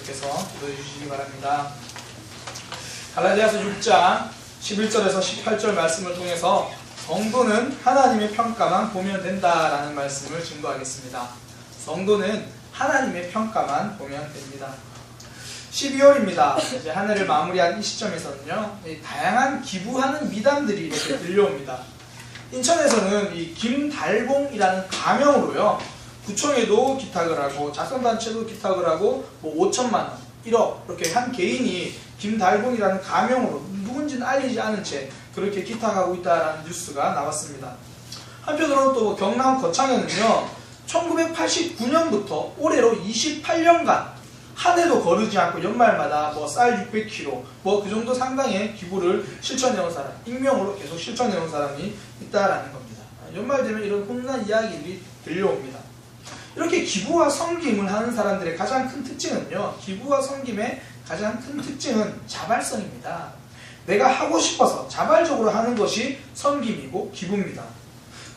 계속해서 기도해 주시기 바랍니다. 갈라디아서 6장 11절에서 18절 말씀을 통해서 성도는 하나님의 평가만 보면 된다라는 말씀을 증거하겠습니다. 성도는 하나님의 평가만 보면 됩니다. 12월입니다. 이제 한 해를 마무리한 이 시점에서는요, 다양한 기부하는 미담들이 이렇게 들려옵니다. 인천에서는 이 김달봉이라는 가명으로요, 구청에도 기탁을 하고 자선단체도 기탁을 하고 뭐 5천만 원, 1억 이렇게 한 개인이 김달봉이라는 가명으로 누군지는 알리지 않은 채 그렇게 기탁하고 있다는 뉴스가 나왔습니다. 한편으로는 또 경남 거창에는요, 1989년부터 올해로 28년간 한 해도 거르지 않고 연말마다 뭐 쌀 600kg 뭐 그 정도 상당의 기부를 실천해온 사람, 익명으로 계속 실천해온 사람이 있다라는 겁니다. 연말 되면 이런 혼난 이야기들이 들려옵니다. 이렇게 기부와 섬김을 하는 사람들의 가장 큰 특징은요, 기부와 섬김의 가장 큰 특징은 자발성입니다. 내가 하고 싶어서 자발적으로 하는 것이 섬김이고 기부입니다.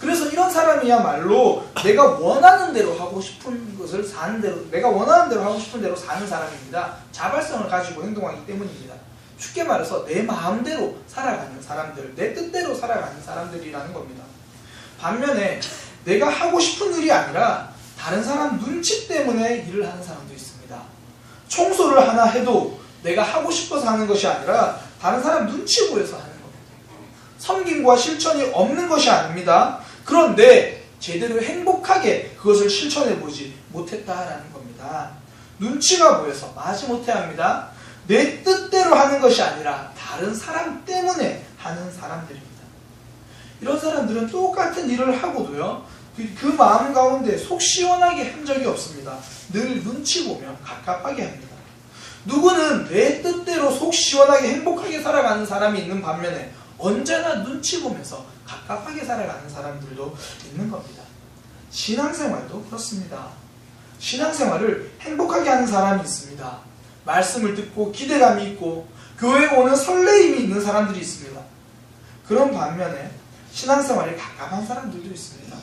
그래서 이런 사람이야말로 내가 원하는 대로 하고 싶은 것을 사는 대로, 내가 원하는 대로 하고 싶은 대로 사는 사람입니다. 자발성을 가지고 행동하기 때문입니다. 쉽게 말해서 내 마음대로 살아가는 사람들, 내 뜻대로 살아가는 사람들이라는 겁니다. 반면에 내가 하고 싶은 일이 아니라 다른 사람 눈치 때문에 일을 하는 사람도 있습니다. 청소를 하나 해도 내가 하고 싶어서 하는 것이 아니라 다른 사람 눈치 보여서 하는 겁니다. 섬김과 실천이 없는 것이 아닙니다. 그런데 제대로 행복하게 그것을 실천해보지 못했다라는 겁니다. 눈치가 보여서 마지못해 합니다. 내 뜻대로 하는 것이 아니라 다른 사람 때문에 하는 사람들입니다. 이런 사람들은 똑같은 일을 하고도요, 그 마음 가운데 속 시원하게 한 적이 없습니다. 늘 눈치 보며 갑갑하게 합니다. 누구는 내 뜻대로 속 시원하게 행복하게 살아가는 사람이 있는 반면에 언제나 눈치 보면서 갑갑하게 살아가는 사람들도 있는 겁니다. 신앙생활도 그렇습니다. 신앙생활을 행복하게 하는 사람이 있습니다. 말씀을 듣고 기대감이 있고 교회에 오는 설레임이 있는 사람들이 있습니다. 그런 반면에 신앙생활이 갑갑한 사람들도 있습니다.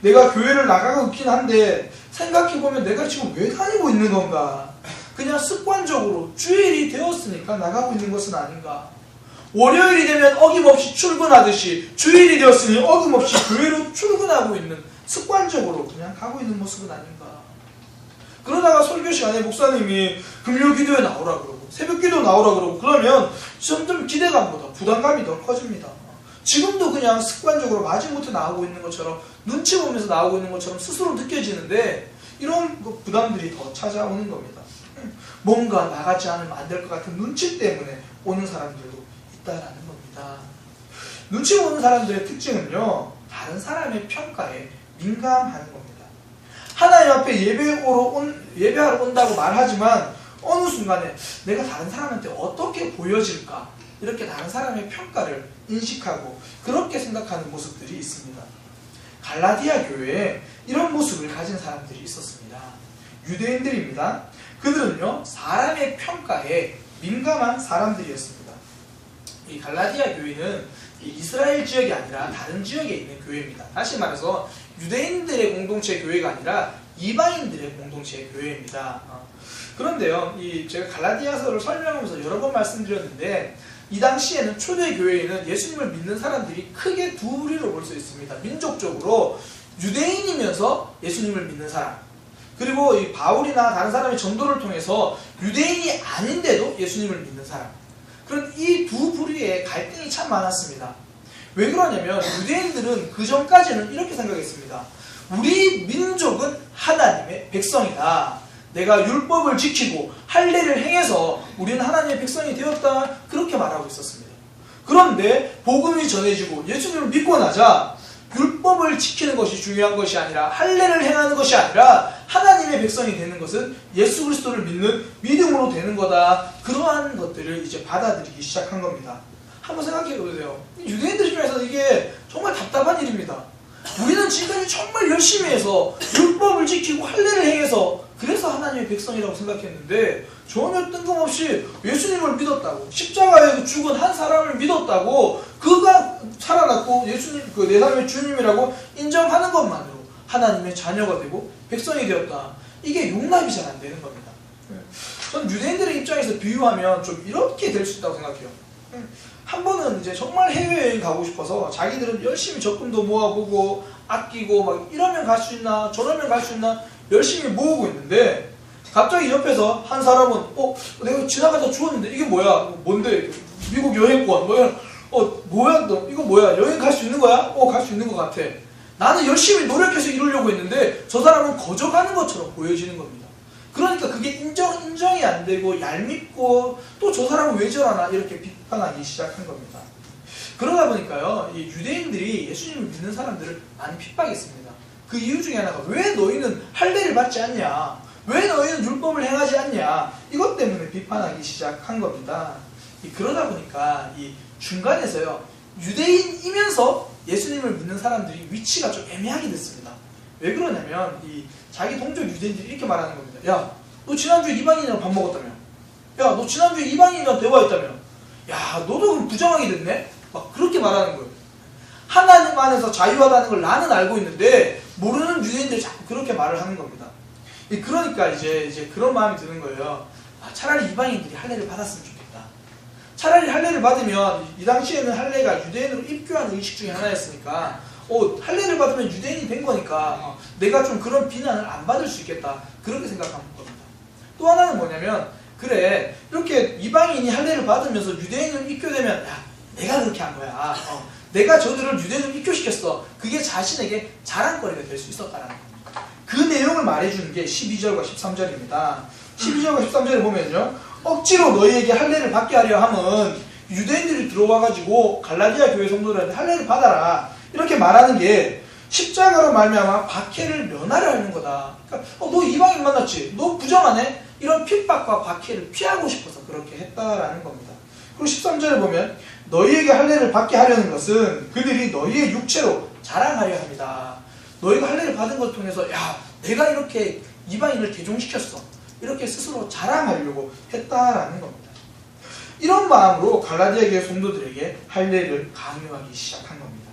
내가 교회를 나가고 있긴 한데 생각해보면 내가 지금 왜 다니고 있는 건가? 그냥 습관적으로 주일이 되었으니까 나가고 있는 것은 아닌가? 월요일이 되면 어김없이 출근하듯이 주일이 되었으니 어김없이 교회로 출근하고 있는, 습관적으로 그냥 가고 있는 모습은 아닌가? 그러다가 설교 시간에 목사님이 금요 기도에 나오라 그러고 새벽 기도 나오라 그러고 그러면 점점 기대감보다 부담감이 더 커집니다. 지금도 그냥 습관적으로 마지못해 나오고 있는 것처럼, 눈치 보면서 나오고 있는 것처럼 스스로 느껴지는데 이런 부담들이 더 찾아오는 겁니다. 뭔가 나가지 않으면 안 될 것 같은 눈치 때문에 오는 사람들도 있다라는 겁니다. 눈치 보는 사람들의 특징은요, 다른 사람의 평가에 민감하는 겁니다. 하나님 앞에 예배하러 온다고 말하지만 어느 순간에 내가 다른 사람한테 어떻게 보여질까, 이렇게 다른 사람의 평가를 인식하고 그렇게 생각하는 모습들이 있습니다. 갈라디아 교회에 이런 모습을 가진 사람들이 있었습니다. 유대인들입니다. 그들은요, 사람의 평가에 민감한 사람들이었습니다. 이 갈라디아 교회는 이스라엘 지역이 아니라 다른 지역에 있는 교회입니다. 다시 말해서 유대인들의 공동체 교회가 아니라 이방인들의 공동체 교회입니다. 그런데요, 제가 갈라디아서를 설명하면서 여러 번 말씀드렸는데 이 당시에는 초대교회에는 예수님을 믿는 사람들이 크게 두 부류로 볼 수 있습니다. 민족적으로 유대인이면서 예수님을 믿는 사람, 그리고 이 바울이나 다른 사람의 전도를 통해서 유대인이 아닌데도 예수님을 믿는 사람, 그런 이 두 부류의 갈등이 참 많았습니다. 왜 그러냐면 유대인들은 그 전까지는 이렇게 생각했습니다. 우리 민족은 하나님의 백성이다. 내가 율법을 지키고 할례를 행해서 우리는 하나님의 백성이 되었다, 그렇게 말하고 있었습니다. 그런데 복음이 전해지고 예수님을 믿고 나자 율법을 지키는 것이 중요한 것이 아니라, 할례를 행하는 것이 아니라 하나님의 백성이 되는 것은 예수 그리스도를 믿는 믿음으로 되는 거다, 그러한 것들을 이제 받아들이기 시작한 겁니다. 한번 생각해 보세요. 유대인들 입장에서 이게 정말 답답한 일입니다. 우리는 지금까지 정말 열심히 해서 율법을 지키고 할례를 행해서 그래서 하나님의 백성이라고 생각했는데 전혀 뜬금없이 예수님을 믿었다고, 십자가에 죽은 한 사람을 믿었다고, 그가 살아났고 예수님, 내 삶의 주님이라고 인정하는 것만으로 하나님의 자녀가 되고 백성이 되었다, 이게 용납이 잘 안 되는 겁니다. 저는 유대인들의 입장에서 비유하면 좀 이렇게 될 수 있다고 생각해요. 한 번은 이제 정말 해외여행 가고 싶어서 자기들은 열심히 적금도 모아보고 아끼고 막 이러면 갈 수 있나 저러면 갈 수 있나 열심히 모으고 있는데 갑자기 옆에서 한 사람은 내가 지나가다 주웠는데 이게 뭐야? 뭔데? 미국 여행권 뭐야 너 이거 뭐야? 여행 갈 수 있는 거야? 갈 수 있는 것 같아. 나는 열심히 노력해서 이루려고 했는데 저 사람은 거저가는 것처럼 보여지는 겁니다. 그러니까 그게 인정이 안 되고 얄밉고 또 저 사람은 왜 저러나 이렇게 비판하기 시작한 겁니다. 그러다 보니까요, 이 유대인들이 예수님을 믿는 사람들을 많이 핍박했습니다. 그 이유 중에 하나가 왜 너희는 할례를 받지 않냐? 왜 너희는 율법을 행하지 않냐? 이것 때문에 비판하기 시작한 겁니다. 그러다 보니까 이 중간에서요, 유대인이면서 예수님을 믿는 사람들이 위치가 좀 애매하게 됐습니다. 왜 그러냐면 이 자기 동족 유대인들이 이렇게 말하는 겁니다. 야, 너 지난주에 이방인이랑 밥 먹었다며? 야, 너 지난주에 이방인이랑 대화했다며? 야, 너도 그럼 부정하게 됐네? 막 그렇게 말하는 거예요. 하나님 안에서 자유하다는 걸 나는 알고 있는데 모르는 유대인들이 자꾸 그렇게 말을 하는 겁니다. 그러니까 이제 그런 마음이 드는 거예요. 차라리 이방인들이 할례를 받았으면 좋겠다. 차라리 할례를 받으면 이 당시에는 할례가 유대인으로 입교하는 의식 중에 하나였으니까 할례를 받으면 유대인이 된 거니까 내가 좀 그런 비난을 안 받을 수 있겠다. 그렇게 생각하는 겁니다. 또 하나는 뭐냐면 그래 이렇게 이방인이 할례를 받으면서 유대인으로 입교되면 야 내가 그렇게 한 거야. 내가 저들을 유대인으로 입교시켰어. 그게 자신에게 자랑거리가 될 수 있었다라는 겁니다. 그 내용을 말해주는 게 12절과 13절입니다. 12절과 13절에 보면요. 억지로 너희에게 할례를 받게 하려 함은 유대인들이 들어와가지고 갈라디아 교회 성도들한테 할례를 받아라. 이렇게 말하는 게 십자가로 말미암아 박해를 면하려 하는 거다. 그러니까 너 이방인 만났지? 너 부정하네? 이런 핍박과 박해를 피하고 싶어서 그렇게 했다라는 겁니다. 그리고 13절에 보면 너희에게 할례를 받게 하려는 것은 그들이 너희의 육체로 자랑하려 합니다. 너희가 할례를 받은 것을 통해서 야 내가 이렇게 이방인을 개종시켰어. 이렇게 스스로 자랑하려고 했다라는 겁니다. 이런 마음으로 갈라디아 교회 성도들에게 할례를 강요하기 시작한 겁니다.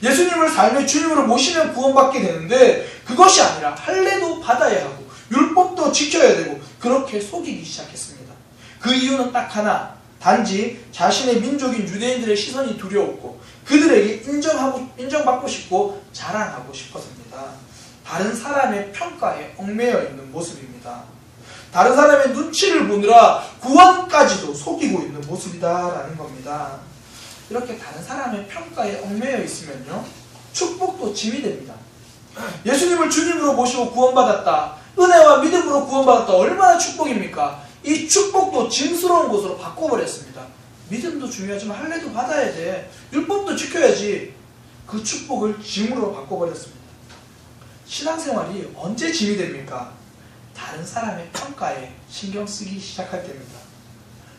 예수님을 삶의 주님으로 모시면 구원받게 되는데 그것이 아니라 할례도 받아야 하고 율법도 지켜야 되고 그렇게 속이기 시작했습니다. 그 이유는 딱 하나, 단지 자신의 민족인 유대인들의 시선이 두려웠고 그들에게 인정받고 싶고 자랑하고 싶어서입니다. 다른 사람의 평가에 얽매여 있는 모습입니다. 다른 사람의 눈치를 보느라 구원까지도 속이고 있는 모습이다라는 겁니다. 이렇게 다른 사람의 평가에 얽매여 있으면요, 축복도 짐이 됩니다. 예수님을 주님으로 모시고 구원받았다. 은혜와 믿음으로 구원받았다. 얼마나 축복입니까? 이 축복도 짐스러운 것으로 바꿔버렸습니다. 믿음도 중요하지만 할례도 받아야 돼. 율법도 지켜야지. 그 축복을 짐으로 바꿔버렸습니다. 신앙생활이 언제 짐이 됩니까? 다른 사람의 평가에 신경 쓰기 시작할 때입니다.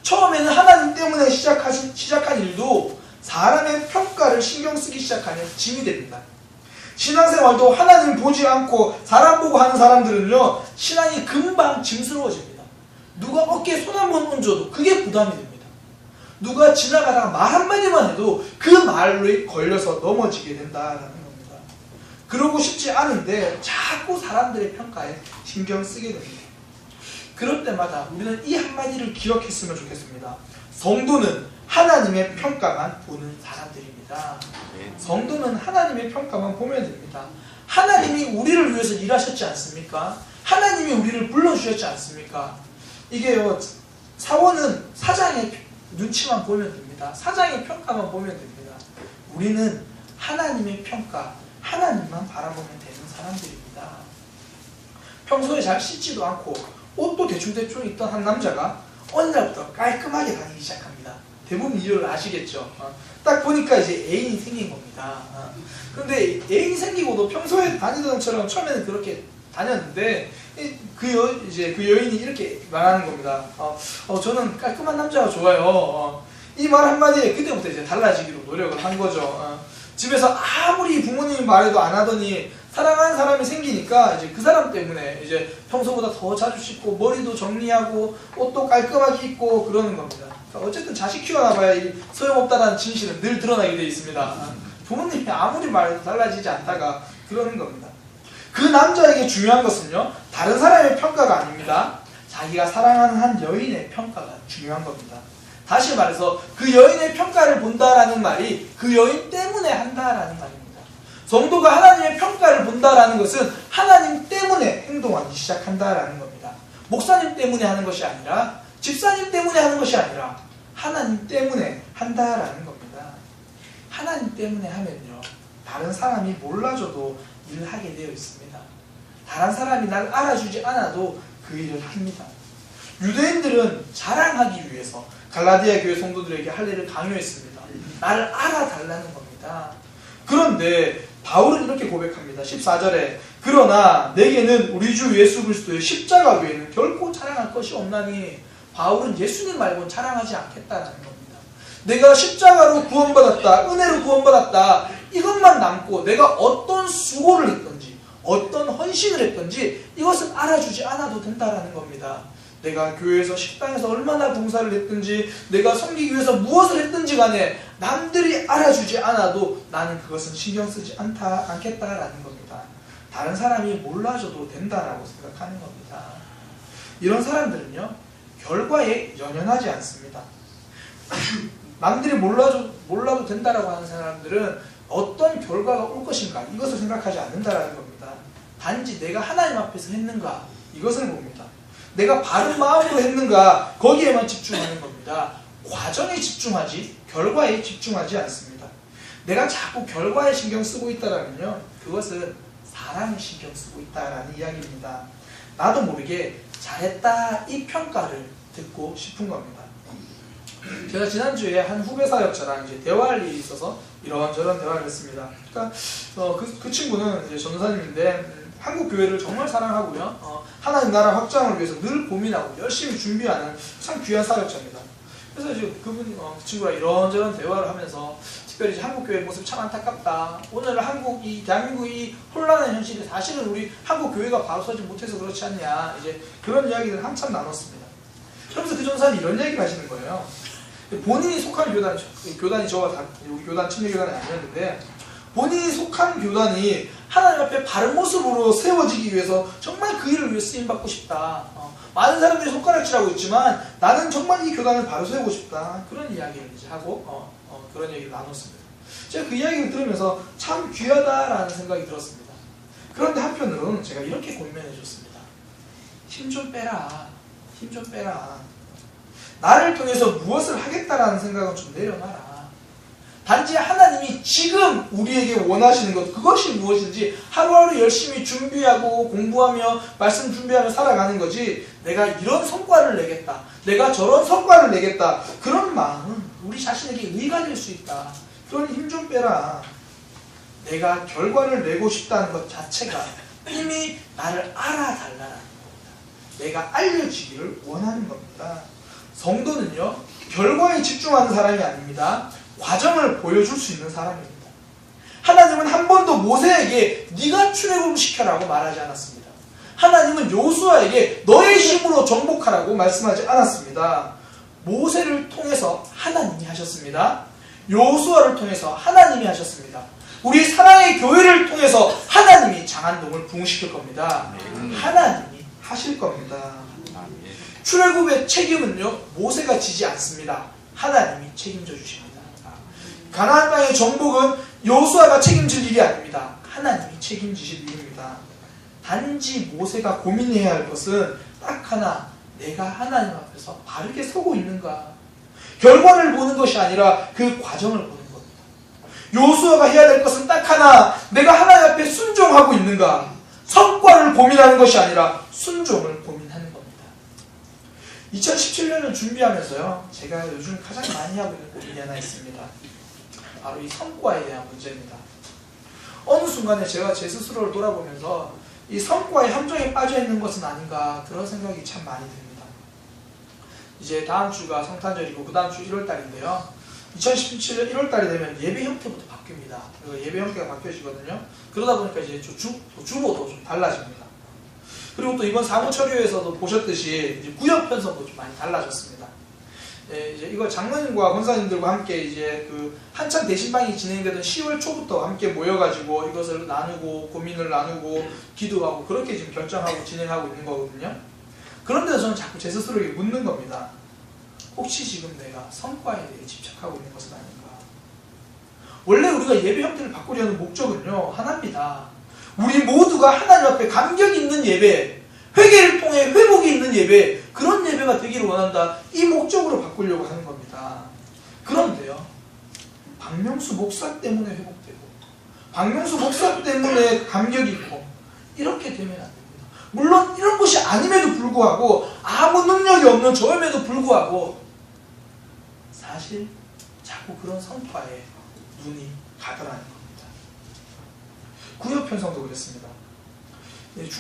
처음에는 하나님 때문에 시작한 일도 사람의 평가를 신경 쓰기 시작하면 짐이 됩니다. 신앙생활도 하나님 보지 않고 사람 보고 하는 사람들은요, 신앙이 금방 짐스러워집니다. 누가 어깨에 손 한 번 얹어도 그게 부담이 됩니다. 누가 지나가다가 말 한마디만 해도 그 말에 걸려서 넘어지게 된다는 겁니다. 그러고 싶지 않은데 자꾸 사람들의 평가에 신경 쓰게 됩니다. 그럴 때마다 우리는 이 한마디를 기억했으면 좋겠습니다. 성도는 하나님의 평가만 보는 사람들입니다. 성도는 하나님의 평가만 보면 됩니다. 하나님이 우리를 위해서 일하셨지 않습니까? 하나님이 우리를 불러주셨지 않습니까? 이게요, 사원은 사장의 눈치만 보면 됩니다. 사장의 평가만 보면 됩니다. 우리는 하나님의 평가, 하나님만 바라보면 되는 사람들입니다. 평소에 잘 씻지도 않고 옷도 대충대충 입던 한 남자가 어느 날부터 깔끔하게 다니기 시작합니다. 대부분 이유를 아시겠죠? 딱 보니까 이제 애인이 생긴 겁니다. 그런데 애인이 생기고도 평소에 다니던 것처럼 처음에는 그렇게 다녔는데 그 여인이 이렇게 말하는 겁니다. 저는 깔끔한 남자가 좋아요. 이 말 한마디에 그때부터 이제 달라지기로 노력을 한 거죠. 집에서 아무리 부모님이 말해도 안 하더니 사랑하는 사람이 생기니까 이제 그 사람 때문에 이제 평소보다 더 자주 씻고 머리도 정리하고 옷도 깔끔하게 입고 그러는 겁니다. 그러니까 어쨌든 자식 키워나봐야 이 소용없다는 진실은 늘 드러나게 되어 있습니다. 부모님이 아무리 말해도 달라지지 않다가 그러는 겁니다. 그 남자에게 중요한 것은요, 다른 사람의 평가가 아닙니다. 자기가 사랑하는 한 여인의 평가가 중요한 겁니다. 다시 말해서 그 여인의 평가를 본다라는 말이 그 여인 때문에 한다라는 말입니다. 성도가 하나님의 평가를 본다라는 것은 하나님 때문에 행동하기 시작한다라는 겁니다. 목사님 때문에 하는 것이 아니라, 집사님 때문에 하는 것이 아니라 하나님 때문에 한다라는 겁니다. 하나님 때문에 하면요, 다른 사람이 몰라줘도 일을 하게 되어 있습니다. 다른 사람이 나를 알아주지 않아도 그 일을 합니다. 유대인들은 자랑하기 위해서 갈라디아 교회 성도들에게 할례를 강요했습니다. 나를 알아달라는 겁니다. 그런데 바울은 이렇게 고백합니다. 14절에 그러나 내게는 우리 주 예수 그리스도의 십자가 외에는 결코 자랑할 것이 없나니, 바울은 예수님 말고는 자랑하지 않겠다는 겁니다. 내가 십자가로 구원받았다, 은혜로 구원받았다, 이것만 남고 내가 어떤 수고를 했던지 어떤 헌신을 했던지 이것은 알아주지 않아도 된다라는 겁니다. 내가 교회에서 식당에서 얼마나 봉사를 했든지, 내가 섬기기 위해서 무엇을 했든지 간에 남들이 알아주지 않아도 나는 그것은 신경 쓰지 않겠다라는 겁니다. 다른 사람이 몰라줘도 된다라고 생각하는 겁니다. 이런 사람들은요, 결과에 연연하지 않습니다. 남들이 몰라도 된다라고 하는 사람들은 어떤 결과가 올 것인가 이것을 생각하지 않는다라는 겁니다. 단지 내가 하나님 앞에서 했는가 이것을 봅니다. 내가 바른 마음으로 했는가 거기에만 집중하는 겁니다. 과정에 집중하지 결과에 집중하지 않습니다. 내가 자꾸 결과에 신경 쓰고 있다라면요, 그것은 사람에 신경 쓰고 있다라는 이야기입니다. 나도 모르게 잘했다 이 평가를 듣고 싶은 겁니다. 제가 지난주에 한 후배 사역자랑 이제 대화할 일이 있어서 이런저런 대화를 했습니다. 그러니까 그 친구는 이제 전도사님인데 한국 교회를 정말 사랑하고요, 하나님 나라 확장을 위해서 늘 고민하고 열심히 준비하는 참 귀한 사역자입니다. 그래서 이제 그 친구랑 이런저런 대화를 하면서 특별히 이제 한국 교회 모습 참 안타깝다. 오늘 대한민국 이 혼란의 현실이 사실은 우리 한국 교회가 바로 서지 못해서 그렇지 않냐, 이제 그런 이야기를 한참 나눴습니다. 그러면서 그 전사님이 이런 얘기를 하시는 거예요. 본인이 속한 교단이 저와 우리 교단 침례교단이 아니었는데, 본인이 속한 교단이 하나님 앞에 바른 모습으로 세워지기 위해서 정말 그 일을 위해 쓰임받고 싶다. 많은 사람들이 손가락질하고 있지만 나는 정말 이 교단을 바로 세우고 싶다. 그런 이야기를 이제 하고 그런 얘기를 나눴습니다. 제가 그 이야기를 들으면서 참 귀하다라는 생각이 들었습니다. 그런데 한편으로는 제가 이렇게 고민해 줬습니다. 힘 좀 빼라. 힘 좀 빼라. 나를 통해서 무엇을 하겠다라는 생각은 좀 내려놔라. 단지 하나님이 지금 우리에게 원하시는 것, 그것이 무엇인지 하루하루 열심히 준비하고 공부하며 말씀 준비하며 살아가는 거지, 내가 이런 성과를 내겠다, 내가 저런 성과를 내겠다, 그런 마음은 우리 자신에게 의가 될 수 있다. 그러니 힘 좀 빼라. 내가 결과를 내고 싶다는 것 자체가 이미 나를 알아달라는 겁니다. 내가 알려지기를 원하는 겁니다. 성도는요, 결과에 집중하는 사람이 아닙니다. 과정을 보여줄 수 있는 사람입니다. 하나님은 한 번도 모세에게 네가 출애굽시켜라고 말하지 않았습니다. 하나님은 요수아에게 너의 힘으로 정복하라고 말씀하지 않았습니다. 모세를 통해서 하나님이 하셨습니다. 요수아를 통해서 하나님이 하셨습니다. 우리 사랑의 교회를 통해서 하나님이 장안동을 부흥시킬 겁니다. 하나님이 하실 겁니다. 출애굽의 책임은요, 모세가 지지 않습니다. 하나님이 책임져 주십니다. 가나안 땅의 정복은 여호수아가 책임질 일이 아닙니다. 하나님이 책임지실 일입니다. 단지 모세가 고민해야 할 것은 딱 하나, 내가 하나님 앞에서 바르게 서고 있는가. 결과를 보는 것이 아니라 그 과정을 보는 겁니다. 여호수아가 해야 될 것은 딱 하나, 내가 하나님 앞에 순종하고 있는가. 성과를 고민하는 것이 아니라 순종을 고민하는 겁니다. 2017년을 준비하면서요, 제가 요즘 가장 많이 하고 있는 고민이 하나 있습니다. 바로 이 성과에 대한 문제입니다. 어느 순간에 제가 제 스스로를 돌아보면서 이 성과의 함정에 빠져 있는 것은 아닌가, 그런 생각이 참 많이 듭니다. 이제 다음 주가 성탄절이고 그 다음 주 1월달인데요. 2017년 1월달이 되면 예배 형태부터 바뀝니다. 예배 형태가 바뀌어지거든요. 그러다 보니까 이제 주보도 좀 달라집니다. 그리고 또 이번 사무처리회에서도 보셨듯이 이제 구역 편성도 좀 많이 달라졌습니다. 이제 이거 장로님과 권사님들과 함께 이제 그 한참 대신방이 진행되던 10월 초부터 함께 모여가지고 이것을 나누고 고민을 나누고 기도하고 그렇게 지금 결정하고 진행하고 있는 거거든요. 그런데 저는 자꾸 제 스스로에게 묻는 겁니다. 혹시 지금 내가 성과에 대해 집착하고 있는 것은 아닌가? 원래 우리가 예배 형태를 바꾸려는 목적은요, 하나입니다. 우리 모두가 하나님 앞에 감격 있는 예배, 회개를 통해 회복이 있는 예배, 그런 예배가 되기를 원한다. 이 목적으로 바꾸려고 하는 겁니다. 그런데요, 박명수 목사 때문에 회복되고, 박명수 목사 때문에 감격이 있고, 이렇게 되면 안 됩니다. 물론 이런 것이 아님에도 불구하고, 아무 능력이 없는 저임에도 불구하고, 사실 자꾸 그런 성과에 눈이 가더라는 겁니다. 구역 편성도 그렇습니다.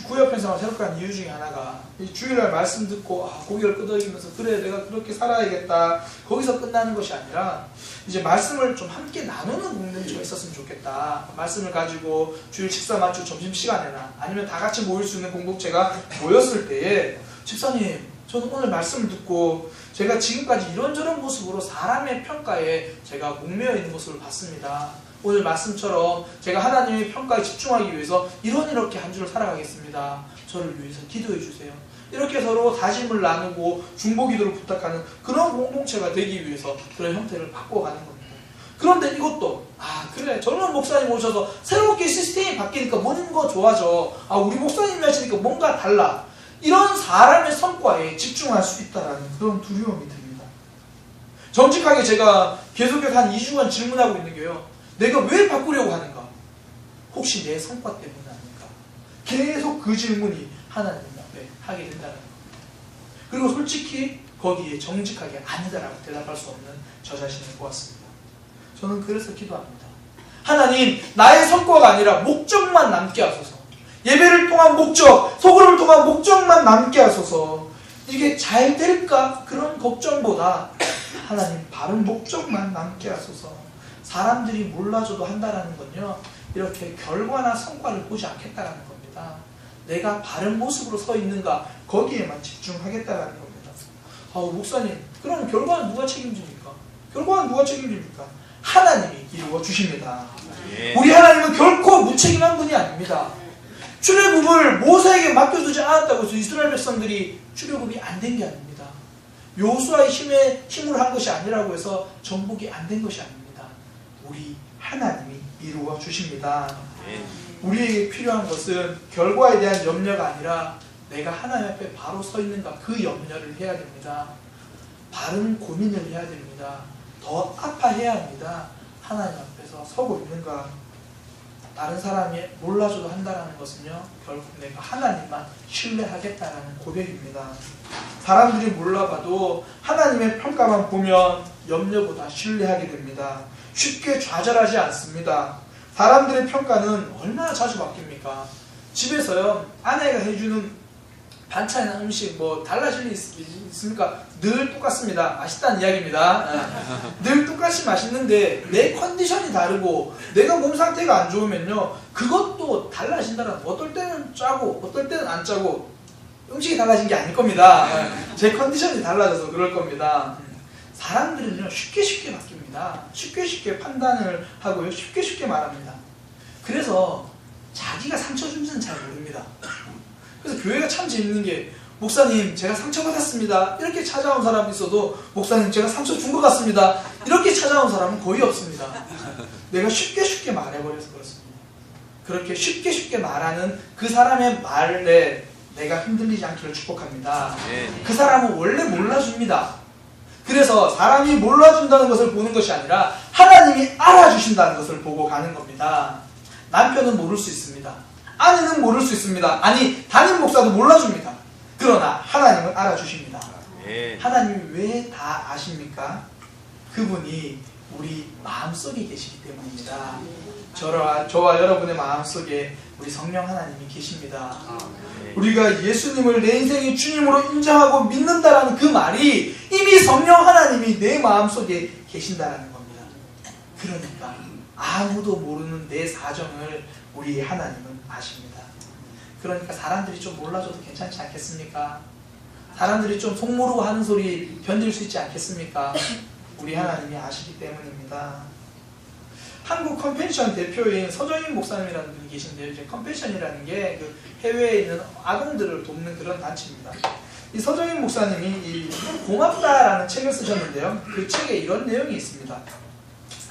구역 편성을 새롭게 한 이유 중에 하나가, 이 주일날 말씀 듣고 고개를 끄덕이면서 그래 내가 그렇게 살아야겠다, 거기서 끝나는 것이 아니라 이제 말씀을 좀 함께 나누는 공동체가 있었으면 좋겠다. 말씀을 가지고 주일 식사 마치고 점심시간에나 아니면 다 같이 모일 수 있는 공동체가 모였을 때에, 집사님 저는 오늘 말씀을 듣고 제가 지금까지 이런저런 모습으로 사람의 평가에 제가 목매어 있는 모습을 봤습니다. 오늘 말씀처럼 제가 하나님의 평가에 집중하기 위해서 이렇게 한 주를 살아가겠습니다. 저를 위해서 기도해 주세요. 이렇게 서로 다짐을 나누고 중보기도를 부탁하는 그런 공동체가 되기 위해서 그런 형태를 바꿔가는 겁니다. 그런데 이것도 그래 젊은 목사님 오셔서 새롭게 시스템이 바뀌니까 뭔가 좋아져, 우리 목사님이 하시니까 뭔가 달라, 이런 사람의 성과에 집중할 수 있다는 그런 두려움이 듭니다. 정직하게 제가 계속해서 한 2주간 질문하고 있는 게요, 내가 왜 바꾸려고 하는가? 혹시 내 성과 때문은 아닌가? 계속 그 질문이 하나님 앞에 하게 된다는 겁니다. 그리고 솔직히 거기에 정직하게 아니다라고 대답할 수 없는 저 자신을 보았습니다. 저는 그래서 기도합니다. 하나님, 나의 성과가 아니라 목적만 남게 하소서. 예배를 통한 목적, 소그룹을 통한 목적만 남게 하소서. 이게 잘 될까? 그런 걱정보다 하나님, 바른 목적만 남게 하소서. 사람들이 몰라줘도 한다라는 건요, 이렇게 결과나 성과를 보지 않겠다라는 겁니다. 내가 바른 모습으로 서 있는가, 거기에만 집중하겠다라는 겁니다. 목사님, 그럼 결과는 누가 책임집니까? 결과는 누가 책임집니까? 하나님이 이루어 주십니다. 우리 하나님은 결코 무책임한 분이 아닙니다. 출애굽을 모세에게 맡겨두지 않았다고 해서 이스라엘 백성들이 출애굽이 안 된 게 아닙니다. 여호수아의 힘으로 한 것이 아니라고 해서 정복이 안 된 것이 아닙니다. 우리 하나님이 이루어 주십니다. 우리에게 필요한 것은 결과에 대한 염려가 아니라 내가 하나님 앞에 바로 서 있는가, 그 염려를 해야 됩니다. 바른 고민을 해야 됩니다. 더 아파해야 합니다. 하나님 앞에서 서고 있는가. 다른 사람이 몰라줘도 한다는 것은요, 결국 내가 하나님만 신뢰하겠다라는 고백입니다. 사람들이 몰라봐도 하나님의 평가만 보면 염려보다 신뢰하게 됩니다. 쉽게 좌절하지 않습니다. 사람들의 평가는 얼마나 자주 바뀝니까? 집에서요, 아내가 해주는 반찬이나 음식 달라질 일 있습니까? 늘 똑같습니다. 맛있다는 이야기입니다. 늘 똑같이 맛있는데 내 컨디션이 다르고 내가 몸 상태가 안 좋으면요, 그것도 달라진다는, 어떨 때는 짜고 어떨 때는 안 짜고, 음식이 달라진 게 아닐 겁니다. 제 컨디션이 달라져서 그럴 겁니다. 사람들은요, 쉽게 바뀝니다. 쉽게 판단을 하고요, 쉽게 말합니다. 그래서 자기가 상처 준지는 잘 모릅니다. 그래서 교회가 참 재밌는 게, 목사님 제가 상처받았습니다, 이렇게 찾아온 사람이 있어도 목사님 제가 상처 준 것 같습니다, 이렇게 찾아온 사람은 거의 없습니다. 내가 쉽게 말해버려서 그렇습니다. 그렇게 쉽게 말하는 그 사람의 말에 내가 흔들리지 않기를 축복합니다. 그 사람은 원래 몰라줍니다. 그래서 사람이 몰라준다는 것을 보는 것이 아니라 하나님이 알아주신다는 것을 보고 가는 겁니다. 남편은 모를 수 있습니다. 아내는 모를 수 있습니다. 아니, 담임 목사도 몰라줍니다. 그러나 하나님은 알아주십니다. 하나님이 왜 다 아십니까? 그분이 우리 마음속에 계시기 때문입니다. 저와 여러분의 마음속에 우리 성령 하나님이 계십니다. 우리가 예수님을 내 인생의 주님으로 인정하고 믿는다라는 그 말이 이미 성령 하나님이 내 마음속에 계신다라는 겁니다. 그러니까 아무도 모르는 내 사정을 우리 하나님은 아십니다. 그러니까 사람들이 좀 몰라줘도 괜찮지 않겠습니까? 사람들이 좀 속모르고 하는 소리 견딜 수 있지 않겠습니까? 우리 하나님이 아시기 때문입니다. 한국 컴패션 대표인 서정인 목사님이라는 분이 계신데요. 이제 컴패션이라는 게 그 해외에 있는 아동들을 돕는 그런 단체입니다. 이 서정인 목사님이 이 고맙다라는 책을 쓰셨는데요. 그 책에 이런 내용이 있습니다.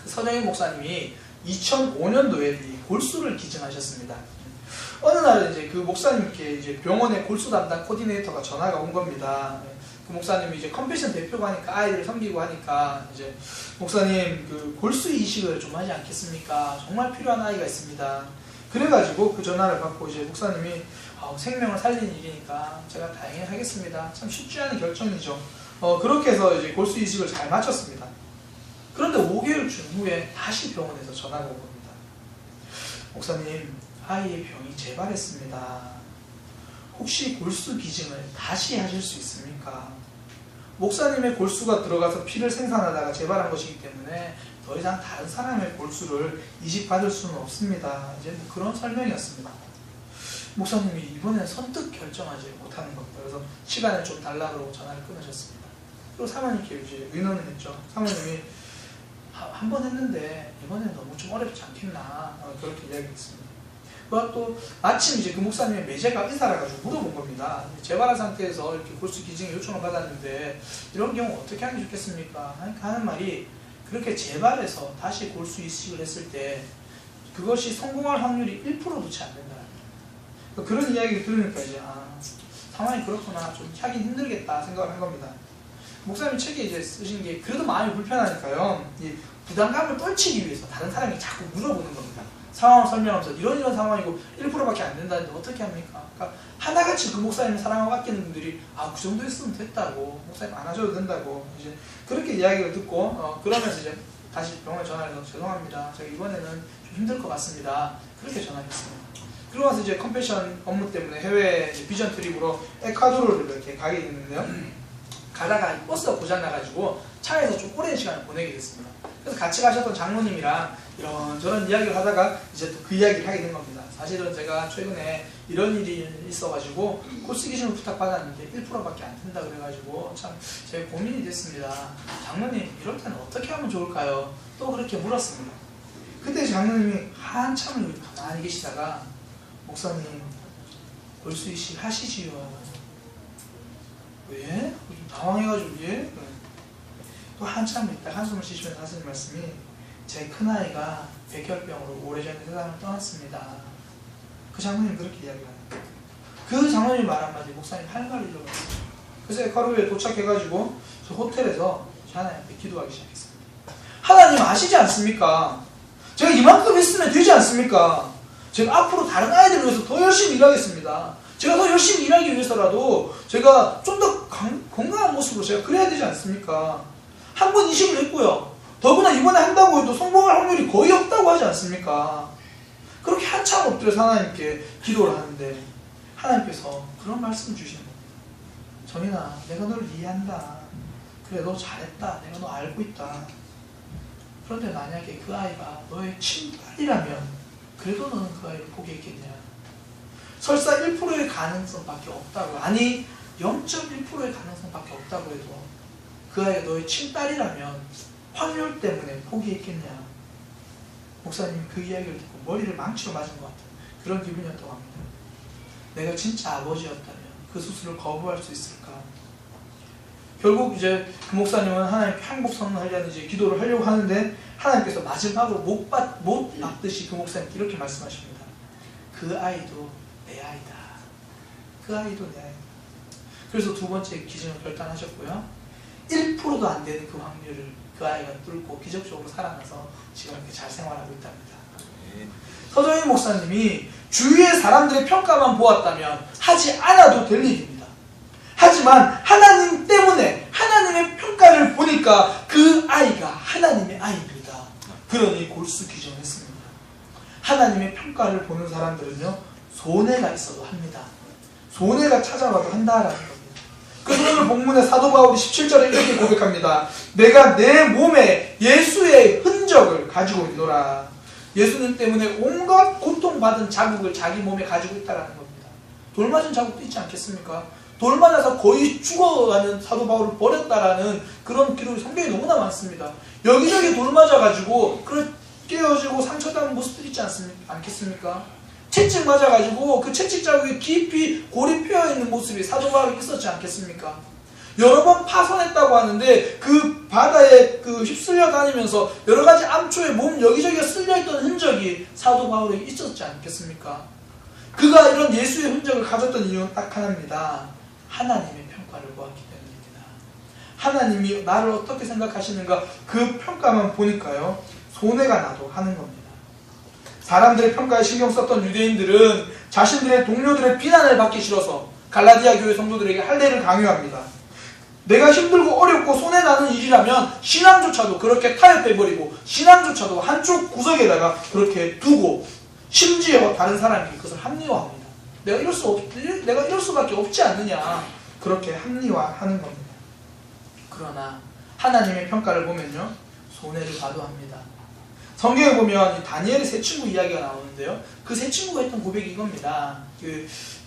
그 서정인 목사님이 2005년도에 이 골수를 기증하셨습니다. 어느 날은 이제 그 목사님께 이제 병원의 골수 담당 코디네이터가 전화가 온 겁니다. 그 목사님이 이제 컴패션 대표가 하니까 아이들을 섬기고 하니까 이제 목사님 그 골수 이식을 좀 하지 않겠습니까? 정말 필요한 아이가 있습니다. 그래가지고 그 전화를 받고 이제 목사님이 생명을 살리는 일이니까 제가 다행히 하겠습니다. 참 쉽지 않은 결정이죠. 그렇게 해서 이제 골수 이식을 잘 마쳤습니다. 그런데 5개월쯤 후에 다시 병원에서 전화가 온 겁니다. 목사님, 아이의 병이 재발했습니다. 혹시 골수 기증을 다시 하실 수 있습니까? 목사님의 골수가 들어가서 피를 생산하다가 재발한 것이기 때문에 더 이상 다른 사람의 골수를 이식받을 수는 없습니다. 이제 뭐 그런 설명이었습니다. 목사님이 이번엔 선뜻 결정하지 못하는 겁니다. 그래서 시간을 좀 달라 그러고 전화를 끊으셨습니다. 그리고 사모님께 이제 의논을 했죠. 사모님이 한 번 했는데 이번엔 너무 좀 어렵지 않겠나 그렇게 이야기했습니다. 또 마침 이제 그 목사님의 매제가 의사라 가지고 물어본 겁니다. 재발한 상태에서 이렇게 골수 기증 요청을 받았는데 이런 경우 어떻게 하는 게 좋겠습니까? 하는 말이 그렇게 재발해서 다시 골수 이식을 했을 때 그것이 성공할 확률이 1%도 채 안 된다. 그런 이야기를 들으니까 이제 상황이 그렇구나, 좀 하긴 힘들겠다 생각을 한 겁니다. 목사님 책에 이제 쓰신 게 그래도 마음이 불편하니까요. 이 부담감을 떨치기 위해서 다른 사람이 자꾸 물어보는 겁니다. 상황을 설명하면서 이런 상황이고 1%밖에 안 된다는데 어떻게 합니까? 그러니까 하나같이 그 목사님을 사랑하고 아끼는 분들이 그 정도 했으면 됐다고, 목사님 안 하셔도 된다고 이제 그렇게 이야기를 듣고 그러면서 이제 다시 병원에 전화해서 죄송합니다. 제가 이번에는 좀 힘들 것 같습니다. 그렇게 전화했습니다. 그러고 나서 이제 컴패션 업무 때문에 해외 비전 트립으로 에콰도르를 이렇게 가게 됐는데요. 가다가 버스가 고장나가지고 차에서 좀 오랜 시간을 보내게 됐습니다. 그래서 같이 가셨던 장로님이랑 이런저런 이야기를 하다가 이제 또 그 이야기를 하게 된 겁니다. 사실은 제가 최근에 이런 일이 있어가지고 골수 기증을 부탁받았는데 1%밖에 안 된다 그래가지고 참 제 고민이 됐습니다. 장로님, 이럴 때는 어떻게 하면 좋을까요? 또 그렇게 물었습니다. 그때 장로님이 한참을 가만히 계시다가 목사님, 골수 이식 하시지요. 왜? 당황해가지고 예? 또 한참 있다 한숨을 쉬시면서 하시는 말씀이 제 큰아이가 백혈병으로 오래전에 세상을 떠났습니다. 그 장로님 그렇게 이야기합니다. 그 장로님 말 한마디 목사님 할 말을 잃어버렸어요. 그래서 에콰도르에 도착해가지고 저 호텔에서 하나님께 기도하기 시작했습니다. 하나님 아시지 않습니까? 제가 이만큼 했으면 되지 않습니까? 제가 앞으로 다른 아이들을 위해서 더 열심히 일하겠습니다. 제가 더 열심히 일하기 위해서라도 제가 좀 더 건강한 모습으로 제가 그래야 되지 않습니까? 한 번 이식을 했고요. 더구나 이번에 한다고 해도 성공할 확률이 거의 없다고 하지 않습니까? 그렇게 한참 엎드려서 하나님께 기도를 하는데 하나님께서 그런 말씀을 주시는 겁니다. 정인아, 내가 너를 이해한다. 그래, 너 잘했다. 내가 너 알고 있다. 그런데 만약에 그 아이가 너의 친딸이라면 그래도 너는 그 아이를 포기했겠냐? 설사 1%의 가능성밖에 없다고, 아니 0.1%의 가능성밖에 없다고 해도 그 아이가 너의 친딸이라면 확률 때문에 포기했겠냐? 목사님이 그 이야기를 듣고 머리를 망치로 맞은 것 같은 그런 기분이었다고 합니다. 내가 진짜 아버지였다면 그 수술을 거부할 수 있을까? 결국 이제 그 목사님은 하나님께 항복 선언하려는 이제 기도를 하려고 하는데 하나님께서 마지막으로 못 박듯이 그 목사님께 이렇게 말씀하십니다. 그 아이도 내 아이다. 그 아이도 내 아이다. 그래서 두 번째 기증을 결단하셨고요. 1%도 안 되는 그 확률을 그 아이가 뚫고 기적적으로 살아나서 지금 이렇게 잘 생활하고 있답니다. 서정인 목사님이 주위의 사람들의 평가만 보았다면 하지 않아도 될 일입니다. 하지만 하나님 때문에 하나님의 평가를 보니까 그 아이가 하나님의 아이입니다. 그러니 골수 기증을 했습니다. 하나님의 평가를 보는 사람들은요, 손해가 있어도 합니다. 손해가 찾아와도 한다라는 겁니다. 그래서 오늘 본문의 사도 바울이 17절에 이렇게 고백합니다. 내가 내 몸에 예수의 흔적을 가지고 있노라. 예수님 때문에 온갖 고통받은 자국을 자기 몸에 가지고 있다는 겁니다. 돌 맞은 자국도 있지 않겠습니까? 돌 맞아서 거의 죽어가는 사도 바울을 버렸다라는 그런 기록이 성경에 너무나 많습니다. 여기저기 돌 맞아가지고 깨어지고 상처당한 모습들 있지 않겠습니까? 채찍 맞아가지고 그 채찍 자국이 깊이 고립되어 있는 모습이 사도 바울이 있었지 않겠습니까? 여러 번 파손했다고 하는데 그 바다에 휩쓸려 다니면서 여러 가지 암초에 몸 여기저기가 쓸려있던 흔적이 사도 바울에게 있었지 않겠습니까? 그가 이런 예수의 흔적을 가졌던 이유는 딱 하나입니다. 하나님의 평가를 보았기 때문입니다. 하나님이 나를 어떻게 생각하시는가 그 평가만 보니까요, 손해가 나도 하는 겁니다. 사람들의 평가에 신경 썼던 유대인들은 자신들의 동료들의 비난을 받기 싫어서 갈라디아 교회 성도들에게 할례를 강요합니다. 내가 힘들고 어렵고 손해나는 일이라면 신앙조차도 그렇게 타협해버리고 신앙조차도 한쪽 구석에다가 그렇게 두고 심지어 다른 사람이 그것을 합리화합니다. 내가 이럴 수밖에 없지 않느냐, 그렇게 합리화하는 겁니다. 그러나 하나님의 평가를 보면요, 손해를 봐도 합니다. 성경에 보면 다니엘의 세 친구 이야기가 나오는데요, 그 세 친구가 했던 고백이 이겁니다.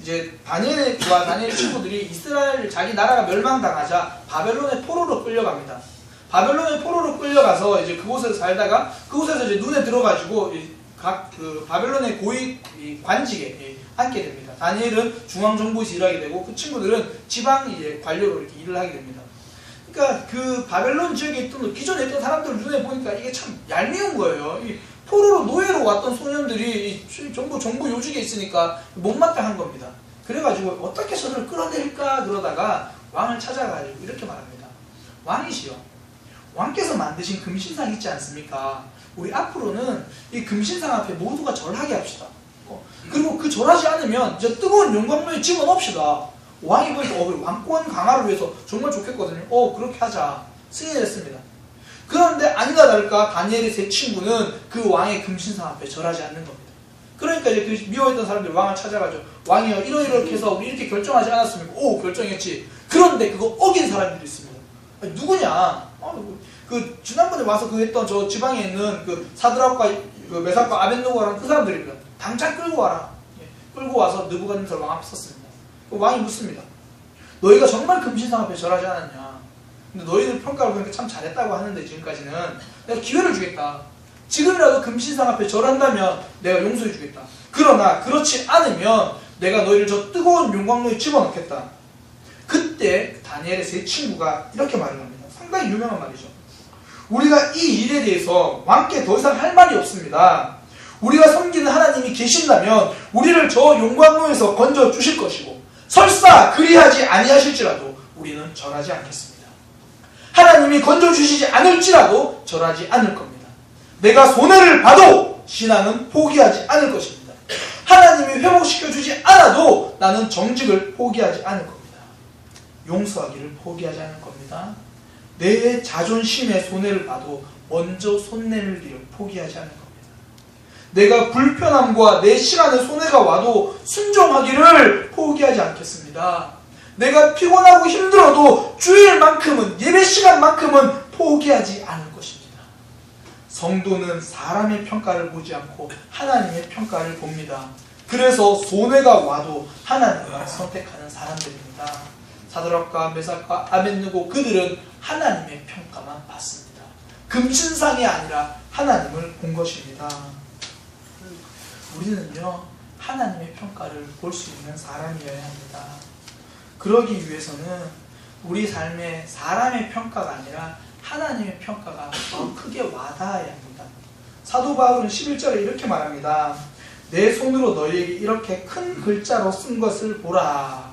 이제 다니엘과 다니엘 친구들이 이스라엘 자기 나라가 멸망당하자 바벨론의 포로로 끌려갑니다. 바벨론의 포로로 끌려가서 이제 그곳에서 살다가 그곳에서 이제 눈에 들어가지고 각 바벨론의 고위 관직에 앉게 됩니다. 다니엘은 중앙정부에서 일하게 되고 그 친구들은 지방 관료로 이렇게 일을 하게 됩니다. 그러니까 그 바벨론 지역에 있던 기존에 있던 사람들 눈에 보니까 이게 참 얄미운 거예요. 이 포로로 노예로 왔던 소년들이 전부 정부 요직에 있으니까 못마땅한 겁니다. 그래가지고 어떻게 저를 끌어낼까 그러다가 왕을 찾아가지고 이렇게 말합니다. 왕이시여, 왕께서 만드신 금신상 있지 않습니까? 우리 앞으로는 이 금신상 앞에 모두가 절하게 합시다. 그리고 그 절하지 않으면 이제 뜨거운 용광로에 집어넣읍시다. 왕이 보니까 왕권 강화를 위해서 정말 좋겠거든요. 그렇게 하자. 승인을 했습니다. 그런데 아니나 다를까 다니엘의 세 친구는 그 왕의 금신상 앞에 절하지 않는 겁니다. 그러니까 이제 그 미워했던 사람들이 왕을 찾아가죠. 왕이요, 이렇게 해서 우리 이렇게 결정하지 않았습니까? 오, 결정했지. 그런데 그거 어긴 사람들이 있습니다. 아니, 누구냐? 그 지난번에 와서 그 했던 저 지방에 있는 그 사드락과 그 메삭과 아벳느고라는 그 사람들입니다. 당장 끌고 와라. 끌고 와서 느부갓네살 왕 앞에 섰습니다. 왕이 묻습니다. 너희가 정말 금신상 앞에 절하지 않았냐? 근데 너희들 평가를 보니까 참 잘했다고 하는데 지금까지는 내가 기회를 주겠다. 지금이라도 금신상 앞에 절한다면 내가 용서해 주겠다. 그러나 그렇지 않으면 내가 너희를 저 뜨거운 용광로에 집어넣겠다. 그때 다니엘의 세 친구가 이렇게 말을 합니다. 상당히 유명한 말이죠. 우리가 이 일에 대해서 왕께 더 이상 할 말이 없습니다. 우리가 섬기는 하나님이 계신다면 우리를 저 용광로에서 건져 주실 것이고 설사 그리하지 아니하실지라도 우리는 절하지 않겠습니다. 하나님이 건져 주시지 않을지라도 절하지 않을 겁니다. 내가 손해를 봐도 신앙은 포기하지 않을 것입니다. 하나님이 회복시켜 주지 않아도 나는 정직을 포기하지 않을 겁니다. 용서하기를 포기하지 않을 겁니다. 내 자존심의 손해를 봐도 먼저 손해를 일을 포기하지 않을 겁니다. 내가 불편함과 내 시간의 손해가 와도 순종하기를 포기하지 않겠습니다. 내가 피곤하고 힘들어도 주일만큼은, 예배 시간만큼은 포기하지 않을 것입니다. 성도는 사람의 평가를 보지 않고 하나님의 평가를 봅니다. 그래서 손해가 와도 하나님을 선택하는 사람들입니다. 사드락과 메삭과 아벳느고 그들은 하나님의 평가만 받습니다. 금신상이 아니라 하나님을 본 것입니다. 우리는요, 하나님의 평가를 볼 수 있는 사람이어야 합니다. 그러기 위해서는 우리 삶에 사람의 평가가 아니라 하나님의 평가가 더 크게 와닿아야 합니다. 사도 바울은 11절에 이렇게 말합니다. 내 손으로 너희에게 이렇게 큰 글자로 쓴 것을 보라.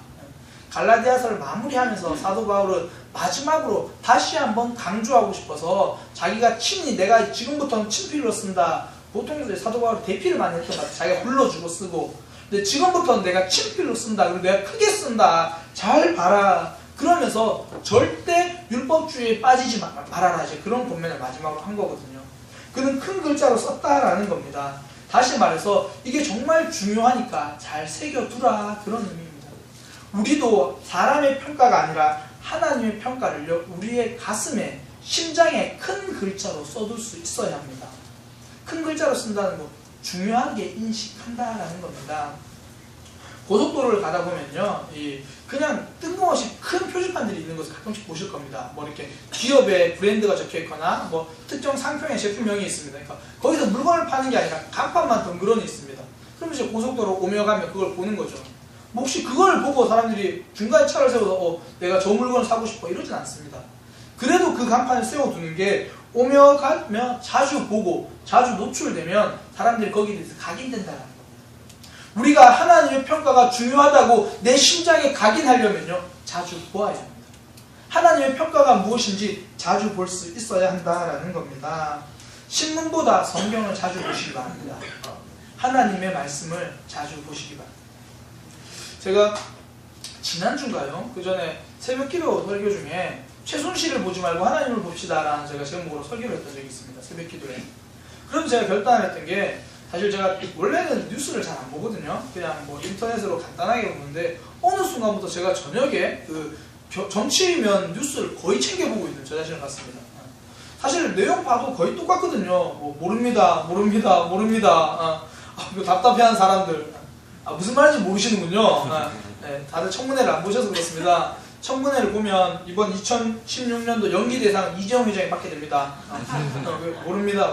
갈라디아서를 마무리하면서 사도 바울은 마지막으로 다시 한번 강조하고 싶어서 자기가 친히 내가 지금부터는 친필로 쓴다. 보통 사도 바울이 대필을 많이 했던 것 같아요. 자기가 불러주고 쓰고. 근데 지금부터는 내가 친필로 쓴다. 그리고 내가 크게 쓴다. 잘 봐라. 그러면서 절대 율법주의에 빠지지 말아라. 이제 그런 본면을 마지막으로 한 거거든요. 그는 큰 글자로 썼다라는 겁니다. 다시 말해서 이게 정말 중요하니까 잘 새겨두라. 그런 의미입니다. 우리도 사람의 평가가 아니라 하나님의 평가를요, 우리의 가슴에, 심장에 큰 글자로 써둘 수 있어야 합니다. 큰 글자로 쓴다는 거 중요하게 인식한다라는 겁니다. 고속도로를 가다 보면요, 그냥 뜬금없이 큰 표지판들이 있는 것을 가끔씩 보실 겁니다. 뭐 이렇게 기업의 브랜드가 적혀 있거나 뭐 특정 상품의 제품명이 있습니다. 그러니까 거기서 물건을 파는 게 아니라 간판만 덩그러니 있습니다. 그럼 이제 고속도로 오며 가며 그걸 보는 거죠. 혹시 그걸 보고 사람들이 중간에 차를 세워서 내가 저 물건을 사고 싶어 이러진 않습니다. 그래도 그 간판을 세워두는 게 오며 가며 자주 보고 자주 노출되면 사람들이 거기에 대해서 각인된다는 겁니다. 우리가 하나님의 평가가 중요하다고 내 심장에 각인하려면요, 자주 보아야 합니다. 하나님의 평가가 무엇인지 자주 볼 수 있어야 한다라는 겁니다. 신문보다 성경을 자주 보시기 바랍니다. 하나님의 말씀을 자주 보시기 바랍니다. 제가 지난주인가요? 그 전에 새벽기도 설교 중에 최순실을 보지 말고 하나님을 봅시다라는 제가 제목으로 설교를 했던 적이 있습니다. 새벽기도에. 그럼 제가 결단을 했던 게, 사실 제가 원래는 뉴스를 잘 안 보거든요. 그냥 뭐 인터넷으로 간단하게 보는데 어느 순간부터 제가 저녁에 그 정치면 뉴스를 거의 챙겨보고 있는 저 자신을 봤습니다. 사실 내용 봐도 거의 똑같거든요. 뭐 모릅니다. 그 답답해하는 사람들. 무슨 말인지 모르시는군요. 네, 다들 청문회를 안 보셔서 그렇습니다. 청문회를 보면 이번 2016년도 연기 대상은 이재용 회장이 맡게 됩니다. 모릅니다.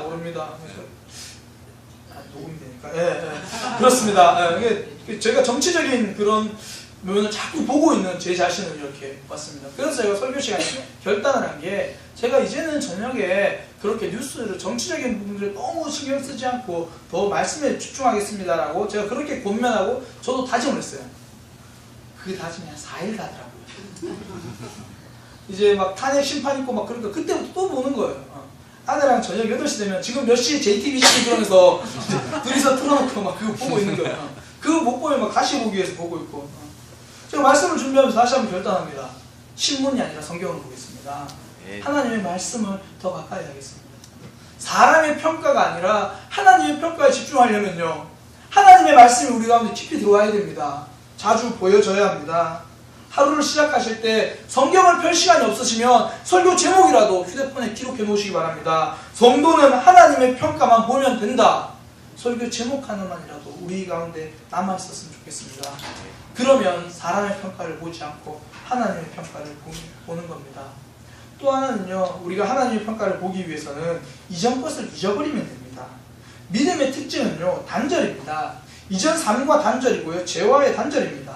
녹음이 되니까. 예. 그렇습니다. 이게 제가 정치적인 그런 면을 자꾸 보고 있는 제 자신을 이렇게 봤습니다. 그래서 제가 설교 시간에 결단을 한 게, 제가 이제는 저녁에 그렇게 뉴스를, 정치적인 부분들을 너무 신경 쓰지 않고 더 말씀에 집중하겠습니다라고 제가 그렇게 권면하고 저도 다짐을 했어요. 그게 다짐이 한 4일 가더라고요. 이제 막 탄핵 심판 있고 막 그러니까 그때부터 또 보는 거예요. 아내랑 저녁 8시 되면 지금 몇 시에 JTBC 그러면서 둘이서 틀어놓고 막 그거 보고 있는 거예요. 그거 못 보면 막 다시 보기 위해서 보고 있고. 제가 말씀을 준비하면서 다시 한번 결단합니다. 신문이 아니라 성경을 보겠습니다. 하나님의 말씀을 더 가까이 하겠습니다. 사람의 평가가 아니라 하나님의 평가에 집중하려면요, 하나님의 말씀이 우리 가운데 깊이 들어와야 됩니다. 자주 보여져야 합니다. 하루를 시작하실 때 성경을 펼 시간이 없으시면 설교 제목이라도 휴대폰에 기록해 놓으시기 바랍니다. 성도는 하나님의 평가만 보면 된다. 설교 제목 하나만이라도 우리 가운데 남아있었으면 좋겠습니다. 그러면 사람의 평가를 보지 않고 하나님의 평가를 보는 겁니다. 또 하나는요, 우리가 하나님의 평가를 보기 위해서는 이전 것을 잊어버리면 됩니다. 믿음의 특징은요, 단절입니다. 이전 삶과 단절이고요, 죄와의 단절입니다.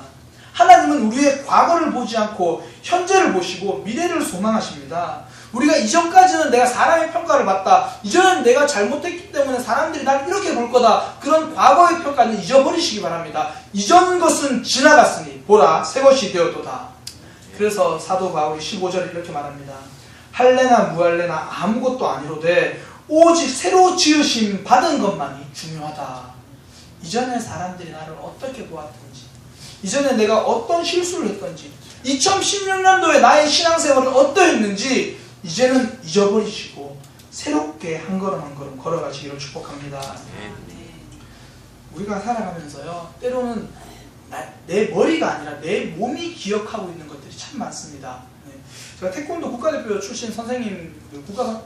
하나님은 우리의 과거를 보지 않고 현재를 보시고 미래를 소망하십니다. 우리가 이전까지는 내가 사람의 평가를 받다, 이전은 내가 잘못했기 때문에 사람들이 날 이렇게 볼 거다, 그런 과거의 평가는 잊어버리시기 바랍니다. 이전 것은 지나갔으니 보라 새 것이 되었도다. 그래서 사도 바울이 15절에 이렇게 말합니다. 할래나 무할래나 아무것도 아니로되 오직 새로 지으심 받은 것만이 중요하다. 이전에 사람들이 나를 어떻게 보았든지, 이전에 내가 어떤 실수를 했던지, 2016년도에 나의 신앙생활은 어떠했는지 이제는 잊어버리시고 새롭게 한 걸음 한 걸음 걸어가시기를 축복합니다. 우리가 살아가면서요, 때로는 내 머리가 아니라 내 몸이 기억하고 있는 것들이 참 많습니다. 제가 태권도 국가대표 출신 선생님,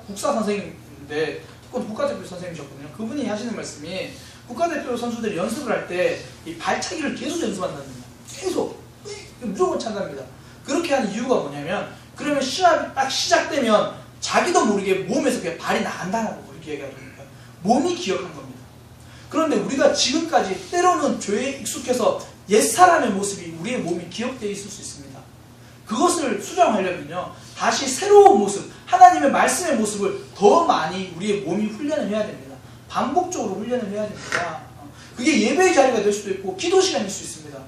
국사 선생님인데 태권도 국가대표 선생님이셨거든요. 그분이 하시는 말씀이, 국가대표 선수들이 연습을 할 때 이 발차기를 계속 연습한다는 겁니다. 계속 무조건 찬답니다. 그렇게 하는 이유가 뭐냐면, 그러면 시합이 딱 시작되면 자기도 모르게 몸에서 그냥 발이 나간다라고 그렇게 얘기하거든요. 몸이 기억한 겁니다. 그런데 우리가 지금까지 때로는 죄에 익숙해서 옛사람의 모습이 우리의 몸이 기억되어 있을 수 있습니다. 그것을 수정하려면요, 다시 새로운 모습, 하나님의 말씀의 모습을 더 많이 우리의 몸이 훈련을 해야 됩니다. 반복적으로 훈련을 해야 됩니다. 그게 예배의 자리가 될 수도 있고 기도 시간일 수 있습니다.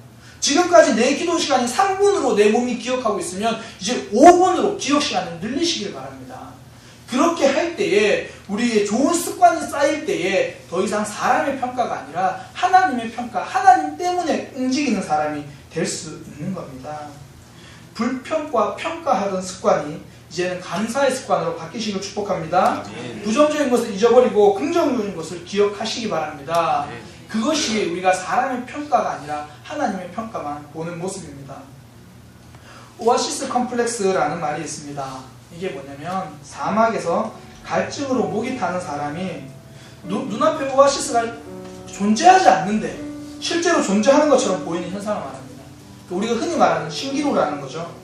지금까지 내 기도 시간이 3분으로 내 몸이 기억하고 있으면 이제 5분으로 기억 시간을 늘리시길 바랍니다. 그렇게 할 때에 우리의 좋은 습관이 쌓일 때에 더 이상 사람의 평가가 아니라 하나님의 평가, 하나님 때문에 움직이는 사람이 될 수 있는 겁니다. 불평과 평가하던 습관이 이제는 감사의 습관으로 바뀌시길 축복합니다. 부정적인 것을 잊어버리고 긍정적인 것을 기억하시기 바랍니다. 그것이 우리가 사람의 평가가 아니라 하나님의 평가만 보는 모습입니다. 오아시스 컴플렉스라는 말이 있습니다. 이게 뭐냐면, 사막에서 갈증으로 목이 타는 사람이 눈앞에 오아시스가 존재하지 않는데 실제로 존재하는 것처럼 보이는 현상을 말합니다. 우리가 흔히 말하는 신기루라는 거죠.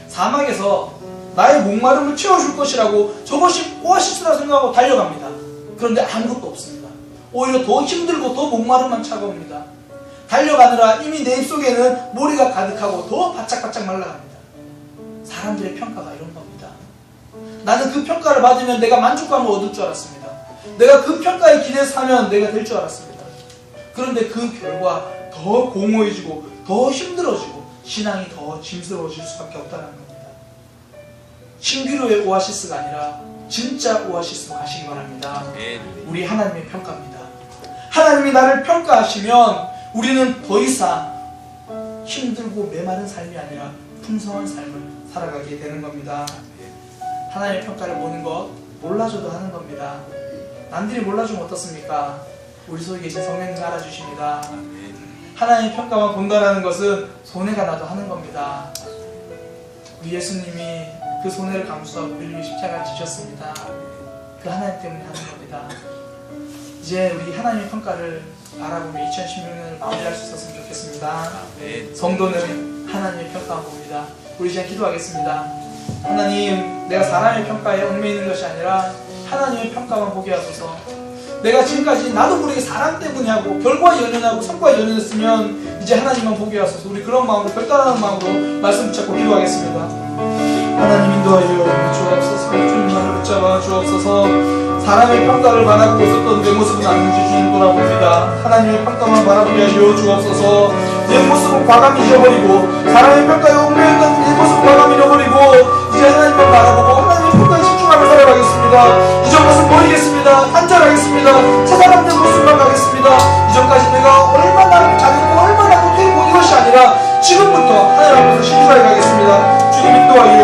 사막에서 나의 목마름을 채워줄 것이라고 저것이 오아시스라 생각하고 달려갑니다. 그런데 아무것도 없습니다. 오히려 더 힘들고 더 목마름만 차가웁니다. 달려가느라 이미 내 입속에는 모래가 가득하고 더 바짝바짝 말라갑니다. 사람들의 평가가 이런 겁니다. 나는 그 평가를 받으면 내가 만족감을 얻을 줄 알았습니다. 내가 그 평가에 기대서 하면 내가 될 줄 알았습니다. 그런데 그 결과 더 공허해지고 더 힘들어지고 신앙이 더 짐스러워질 수밖에 없다는 겁니다. 신기루의 오아시스가 아니라 진짜 오아시스로 가시기 바랍니다. 우리 하나님의 평가입니다. 하나님이 나를 평가하시면 우리는 더 이상 힘들고 메마른 삶이 아니라 풍성한 삶을 살아가게 되는 겁니다. 하나님의 평가를 보는 것 몰라줘도 하는 겁니다. 남들이 몰라주면 어떻습니까? 우리 속에 계신 성령님이 알아주십니다. 하나님의 평가만 본다는 것은 손해가 나도 하는 겁니다. 우리 예수님이 그 손해를 감수하고 우리를 위해 십자가를 지셨습니다. 그 하나님 때문에 하는 겁니다. 이제 우리 하나님의 평가를 바라보며 2016년을 마무리할 수 있었으면 좋겠습니다. 성도는 하나님의 평가만 봅니다. 우리 이제 기도하겠습니다. 하나님, 내가 사람의 평가에 얽매이는 것이 아니라 하나님의 평가만 보게 하소서. 내가 지금까지 나도 모르게 사람 때문에 하고 결과에 연연하고 성과에 연연했으면 이제 하나님만 보게 하소서. 우리 그런 마음으로, 결단하는 마음으로 말씀 붙잡고 기도하겠습니다. 하나님 인도하여 주옵소서. 주님만을 붙잡아 주옵소서. 사람의 평가를 바라보고 있었던 내 모습은 아닌지 주님 돌아봅니다. 하나님의 평가만 바라보게 하여 주옵소서. 내 모습은 과감히 잊어버리고 사람의 평가에 얽매였던 내 모습은 과감히 잃어버리고 이제 하나님만 바라보고 하나님의 평가에 집중하며 살아가겠습니다. 이전 것은 버리겠습니다. 단절하겠습니다. 사사람들 모습만 가겠습니다. 이전까지 내가 얼마나 잘했고 얼마나 못했고 이것이 아니라 지금부터 하나님 앞에서 신실하게 가겠습니다. 주님 인도하여